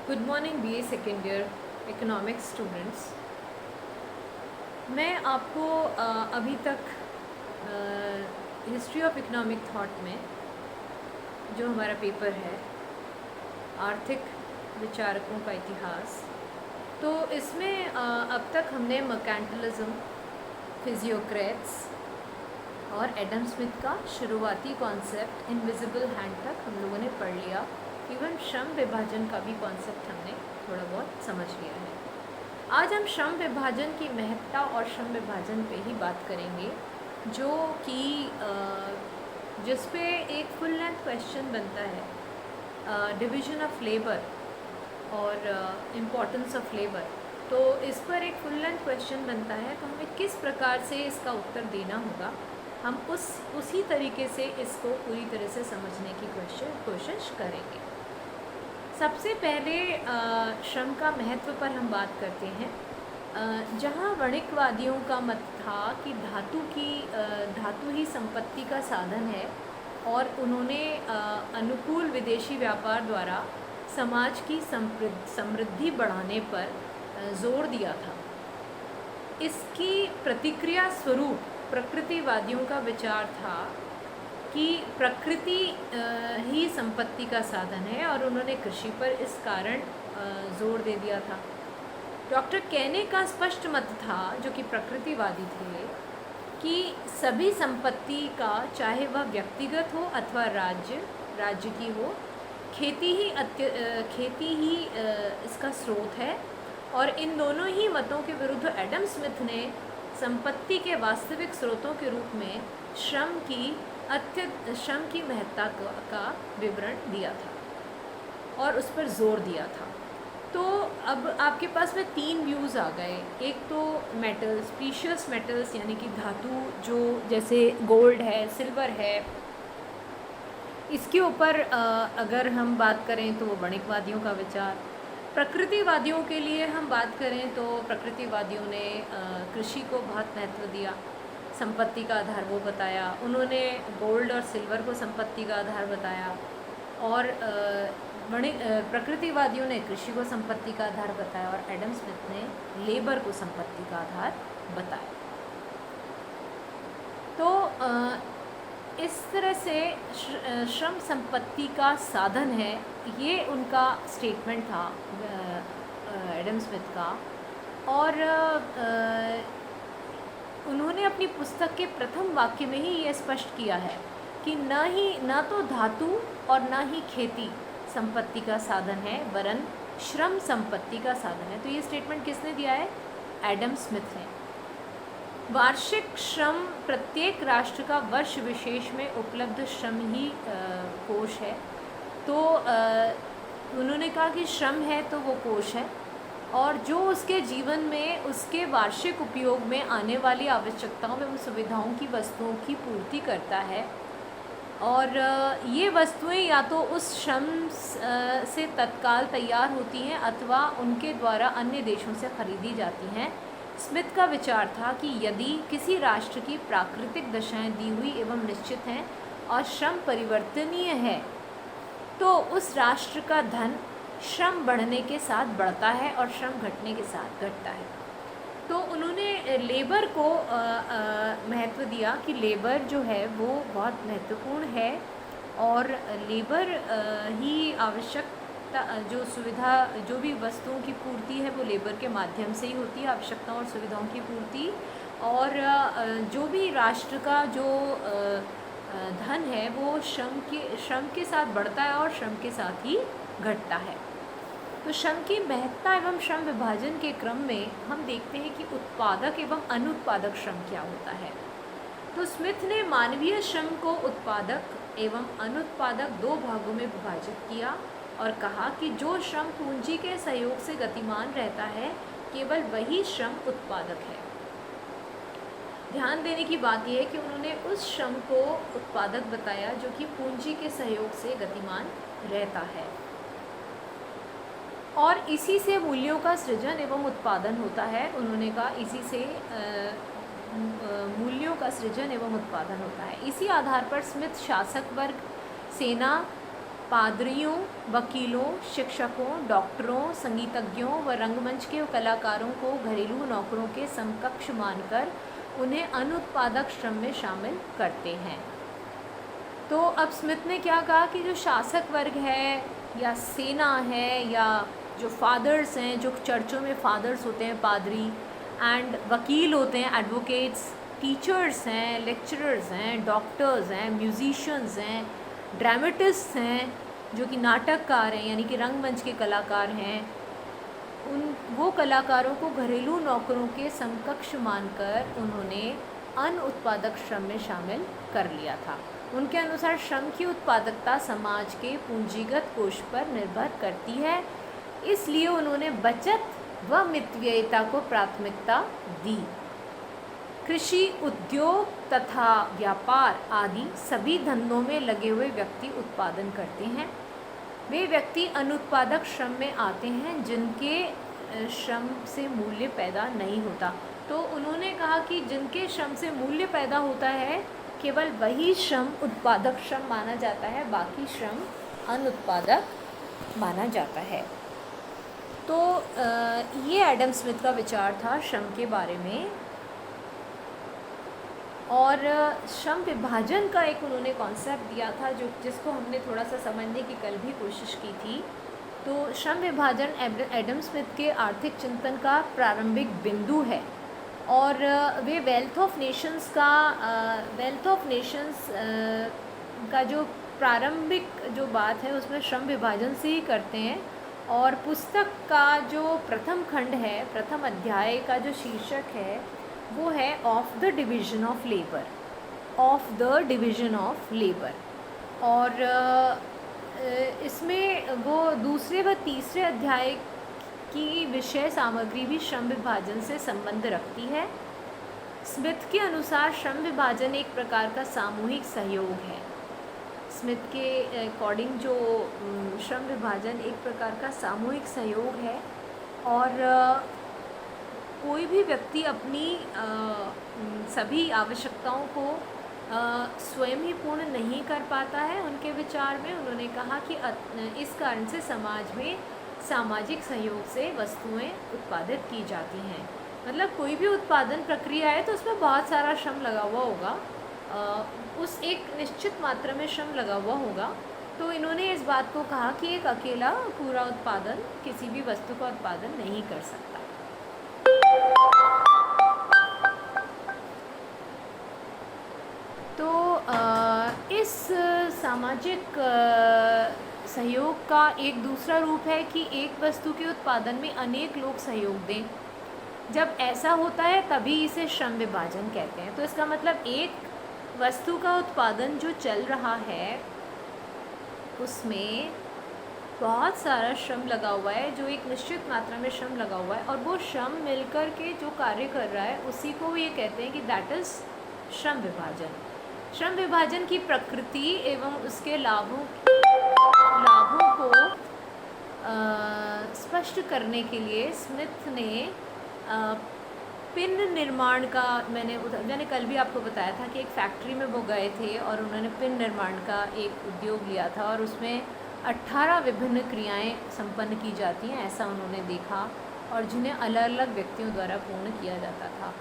Good morning BA second year economics students. मैं आपको अभी तक हिस्ट्री ऑफ इकोनॉमिक थॉट में जो हमारा पेपर है आर्थिक विचारकों का इतिहास, तो इसमें अब तक हमने मर्केंटिलिज्म, फिजियोक्रेट्स और एडम स्मिथ का शुरुआती कॉन्सेप्ट इनविजिबल हैंड तक हम लोगों ने पढ़ लिया। इवन श्रम विभाजन का भी कॉन्सेप्ट हमने थोड़ा बहुत समझ लिया है। आज हम श्रम विभाजन की महत्ता और श्रम विभाजन पे ही बात करेंगे, जो कि जिस पे एक फुल लेंथ क्वेश्चन बनता है, डिवीज़न ऑफ लेबर और इम्पोर्टेंस ऑफ लेबर। तो इस पर एक फुल लेंथ क्वेश्चन बनता है, तो हमें किस प्रकार से इसका उत्तर देना होगा, हम उसी तरीके से इसको पूरी तरह से समझने की कोशिश करेंगे। सबसे पहले श्रम का महत्व पर हम बात करते हैं। जहाँ वणिकवादियों का मत था कि धातु ही संपत्ति का साधन है, और उन्होंने अनुकूल विदेशी व्यापार द्वारा समाज की समृद्धि बढ़ाने पर जोर दिया था। इसकी प्रतिक्रिया स्वरूप प्रकृतिवादियों का विचार था कि प्रकृति ही संपत्ति का साधन है, और उन्होंने कृषि पर इस कारण जोर दे दिया था। डॉक्टर केने का स्पष्ट मत था, जो कि प्रकृतिवादी थे, कि सभी संपत्ति का, चाहे वह व्यक्तिगत हो अथवा राज्य की हो, खेती ही इसका स्रोत है। और इन दोनों ही मतों के विरुद्ध एडम स्मिथ ने संपत्ति के वास्तविक स्रोतों के रूप में श्रम की महत्ता का विवरण दिया था और उस पर जोर दिया था। तो अब आपके पास में तीन व्यूज़ आ गए। एक तो मेटल्स, प्रीशियस मेटल्स, यानी कि धातु, जो जैसे गोल्ड है, सिल्वर है, इसके ऊपर अगर हम बात करें तो वो वणिकवादियों का विचार। प्रकृतिवादियों के लिए हम बात करें तो प्रकृतिवादियों ने कृषि को बहुत महत्व दिया, संपत्ति का आधार वो बताया। उन्होंने गोल्ड और सिल्वर को संपत्ति का आधार बताया, और प्रकृतिवादियों ने कृषि को संपत्ति का आधार बताया, और एडम स्मिथ ने लेबर को संपत्ति का आधार बताया। तो इस तरह से श्रम संपत्ति का साधन है, ये उनका स्टेटमेंट था एडम स्मिथ का। और उन्होंने अपनी पुस्तक के प्रथम वाक्य में ही ये स्पष्ट किया है कि न तो धातु और न ही खेती संपत्ति का साधन है, वरन श्रम संपत्ति का साधन है। तो ये स्टेटमेंट किसने दिया है? एडम स्मिथ ने। वार्षिक श्रम प्रत्येक राष्ट्र का वर्ष विशेष में उपलब्ध श्रम ही कोश है। तो उन्होंने कहा कि श्रम है तो वो कोश है, और जो उसके जीवन में उसके वार्षिक उपयोग में आने वाली आवश्यकताओं एवं सुविधाओं की वस्तुओं की पूर्ति करता है। और ये वस्तुएं या तो उस श्रम से तत्काल तैयार होती हैं अथवा उनके द्वारा अन्य देशों से खरीदी जाती हैं। स्मिथ का विचार था कि यदि किसी राष्ट्र की प्राकृतिक दशाएं दी हुई एवं निश्चित हैं और श्रम परिवर्तनीय है, तो उस राष्ट्र का धन श्रम बढ़ने के साथ बढ़ता है और श्रम घटने के साथ घटता है। तो उन्होंने लेबर को महत्व दिया कि लेबर जो है वो बहुत महत्वपूर्ण है, और लेबर ही आवश्यकता, जो सुविधा, जो भी वस्तुओं की पूर्ति है वो लेबर के माध्यम से ही होती है, आवश्यकताओं और सुविधाओं की पूर्ति। और जो भी राष्ट्र का जो धन है वो श्रम के साथ बढ़ता है और श्रम के साथ ही घटता है। तो श्रम की महत्ता एवं श्रम विभाजन के क्रम में हम देखते हैं कि उत्पादक एवं अनुत्पादक श्रम क्या होता है। तो स्मिथ ने मानवीय श्रम को उत्पादक एवं अनुत्पादक दो भागों में विभाजित किया, और कहा कि जो श्रम पूंजी के सहयोग से गतिमान रहता है, केवल वही श्रम उत्पादक है। ध्यान देने की बात यह है कि उन्होंने उस श्रम को उत्पादक बताया जो कि पूंजी के सहयोग से गतिमान रहता है, और इसी से मूल्यों का सृजन एवं उत्पादन होता है। उन्होंने कहा इसी से मूल्यों का सृजन एवं उत्पादन होता है। इसी आधार पर स्मिथ शासक वर्ग, सेना पादरियों, वकीलों, शिक्षकों, डॉक्टरों, संगीतज्ञों व रंगमंच के कलाकारों को घरेलू नौकरों के समकक्ष मानकर उन्हें अनुत्पादक श्रम में शामिल करते हैं। तो अब स्मिथ ने क्या कहा कि जो शासक वर्ग है या सेना है या जो फादर्स हैं, जो चर्चों में फादर्स होते हैं, पादरी, एंड वकील होते हैं, एडवोकेट्स, टीचर्स हैं, लेक्चरर्स हैं, डॉक्टर्स हैं, म्यूजिशियंस हैं, ड्रामेटिस्ट हैं जो कि नाटककार हैं यानी कि रंगमंच के कलाकार हैं, वो कलाकारों को घरेलू नौकरों के समकक्ष मानकर उन्होंने अनुत्पादक श्रम में शामिल कर लिया था। उनके अनुसार श्रम की उत्पादकता समाज के पूंजीगत कोष पर निर्भर करती है, इसलिए उन्होंने बचत व मितव्ययिता को प्राथमिकता दी। कृषि, उद्योग तथा व्यापार आदि सभी धंधों में लगे हुए व्यक्ति उत्पादन करते हैं। वे व्यक्ति अनुत्पादक श्रम में आते हैं जिनके श्रम से मूल्य पैदा नहीं होता। तो उन्होंने कहा कि जिनके श्रम से मूल्य पैदा होता है केवल वही श्रम उत्पादक श्रम माना जाता है, बाकी श्रम अनुत्पादक माना जाता है। तो ये एडम स्मिथ का विचार था श्रम के बारे में। और श्रम विभाजन का एक उन्होंने कॉन्सेप्ट दिया था जिसको हमने थोड़ा सा समझने की कल भी कोशिश की थी। तो श्रम विभाजन एडम स्मिथ के आर्थिक चिंतन का प्रारंभिक बिंदु है और वे वेल्थ ऑफ नेशंस का जो प्रारंभिक जो बात है उसमें श्रम विभाजन से ही करते हैं। और पुस्तक का जो प्रथम खंड है, प्रथम अध्याय का जो शीर्षक है वो है of the division of labour. और इसमें वो दूसरे व तीसरे अध्याय की विषय सामग्री भी श्रम विभाजन से संबंध रखती है। स्मिथ के अनुसार श्रम विभाजन एक प्रकार का सामूहिक सहयोग है। स्मिथ के अकॉर्डिंग जो श्रम विभाजन एक प्रकार का सामूहिक सहयोग है और कोई भी व्यक्ति अपनी सभी आवश्यकताओं को स्वयं ही पूर्ण नहीं कर पाता है। उनके विचार में उन्होंने कहा कि इस कारण से समाज में सामाजिक सहयोग से वस्तुएं उत्पादित की जाती हैं। मतलब कोई भी उत्पादन प्रक्रिया है तो उसमें बहुत सारा श्रम लगा हुआ होगा, उस एक निश्चित मात्रा में श्रम लगा हुआ होगा। तो इन्होंने इस बात को कहा कि एक अकेला पूरा उत्पादन किसी भी वस्तु का उत्पादन नहीं कर सकता। तो इस सामाजिक सहयोग का एक दूसरा रूप है कि एक वस्तु के उत्पादन में अनेक लोग सहयोग दें। जब ऐसा होता है तभी इसे श्रम विभाजन कहते हैं। तो इसका मतलब एक वस्तु का उत्पादन जो चल रहा है उसमें बहुत सारा श्रम लगा हुआ है, जो एक निश्चित मात्रा में श्रम लगा हुआ है और वो श्रम मिलकर के जो कार्य कर रहा है उसी को ये कहते हैं कि दैट इज़ श्रम विभाजन। श्रम विभाजन की प्रकृति एवं उसके लाभों को स्पष्ट करने के लिए स्मिथ ने पिन निर्माण का मैंने कल भी आपको बताया था कि एक फैक्ट्री में वो गए थे और उन्होंने पिन निर्माण का एक उद्योग लिया था और उसमें 18 विभिन्न क्रियाएं संपन्न की जाती हैं, ऐसा उन्होंने देखा और जिन्हें अलग अलग व्यक्तियों द्वारा पूर्ण किया जाता था।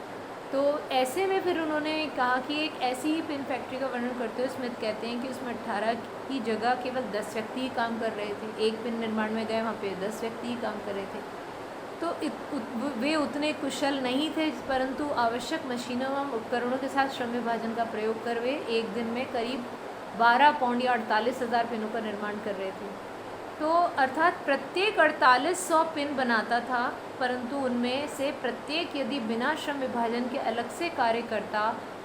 तो ऐसे में फिर उन्होंने कहा कि एक ऐसी ही पिन फैक्ट्री का वर्णन करते हुए स्मिथ कहते हैं कि उसमें 18 की जगह केवल 10 व्यक्ति ही काम कर रहे थे। एक पिन निर्माण में गए, वहाँ पे 10 व्यक्ति ही काम कर रहे थे। तो वे उतने कुशल नहीं थे, परंतु आवश्यक मशीनों एवं उपकरणों के साथ श्रम विभाजन का प्रयोग कर वे एक दिन में करीब 12 पाउंड या 48,000 पिनों का निर्माण कर रहे थे। तो अर्थात प्रत्येक 4800 पिन बनाता था, परंतु उनमें से प्रत्येक यदि बिना श्रम विभाजन के अलग से कार्य करता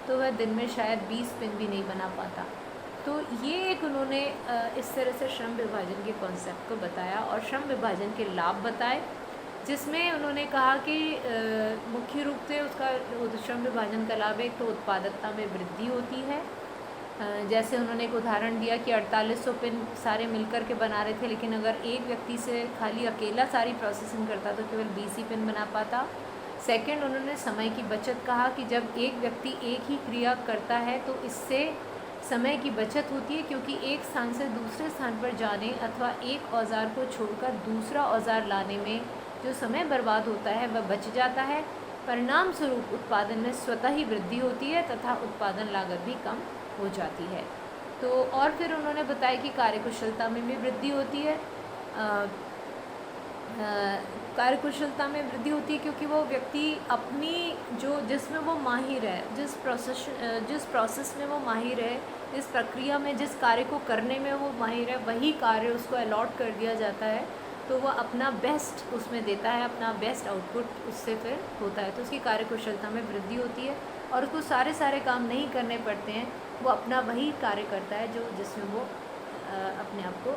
तो वह दिन में शायद 20 पिन भी नहीं बना पाता। तो ये एक उन्होंने इस तरह से श्रम विभाजन के कॉन्सेप्ट को बताया और श्रम विभाजन के लाभ बताए, जिसमें उन्होंने कहा कि मुख्य रूप से उसका श्रम विभाजन का लाभ एक तो उत्पादकता में वृद्धि होती है। जैसे उन्होंने एक उदाहरण दिया कि 4800 पिन सारे मिलकर के बना रहे थे, लेकिन अगर एक व्यक्ति से खाली अकेला सारी प्रोसेसिंग करता तो केवल 20 ही पिन बना पाता। सेकंड, उन्होंने समय की बचत कहा कि जब एक व्यक्ति एक ही क्रिया करता है तो इससे समय की बचत होती है, क्योंकि एक स्थान से दूसरे स्थान पर जाने अथवा एक औज़ार को छोड़कर दूसरा औज़ार लाने में जो समय बर्बाद होता है वह बच जाता है। परिणाम स्वरूप उत्पादन में स्वतः ही वृद्धि होती है तथा उत्पादन लागत भी कम हो जाती है। तो और फिर उन्होंने बताया कि कार्यकुशलता में भी वृद्धि होती है। कार्यकुशलता में वृद्धि होती है क्योंकि वो व्यक्ति अपनी जिसमें वो माहिर है, जिस प्रोसेस में वो माहिर है, जिस प्रक्रिया में, जिस कार्य को करने में वो माहिर है, वही कार्य उसको अलॉट कर दिया जाता है, तो वह अपना बेस्ट उसमें देता है, अपना बेस्ट आउटपुट उससे फिर होता है, तो उसकी कार्यकुशलता में वृद्धि होती है और उसको सारे काम नहीं करने पड़ते हैं, वो अपना वही कार्य करता है जिसमें वो अपने आप को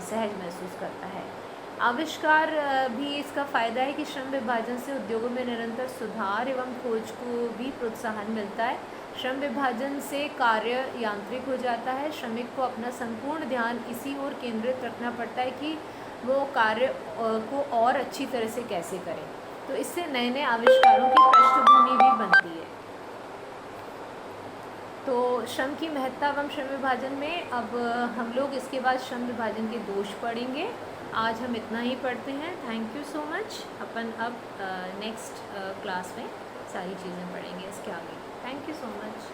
सहज महसूस करता है। आविष्कार भी इसका फ़ायदा है कि श्रम विभाजन से उद्योगों में निरंतर सुधार एवं खोज को भी प्रोत्साहन मिलता है। श्रम विभाजन से कार्य यांत्रिक हो जाता है, श्रमिक को अपना संपूर्ण ध्यान इसी ओर केंद्रित रखना पड़ता है कि वो कार्य को और अच्छी तरह से कैसे करें, तो इससे नए नए आविष्कारों की पृष्ठभूमि भी बनती है। तो श्रम की महत्ता एवं श्रम विभाजन में अब हम लोग इसके बाद श्रम विभाजन के दोष पढ़ेंगे। आज हम इतना ही पढ़ते हैं। Thank you so much. अपन अब नेक्स्ट क्लास में सारी चीज़ें पढ़ेंगे इसके आगे। Thank you so much.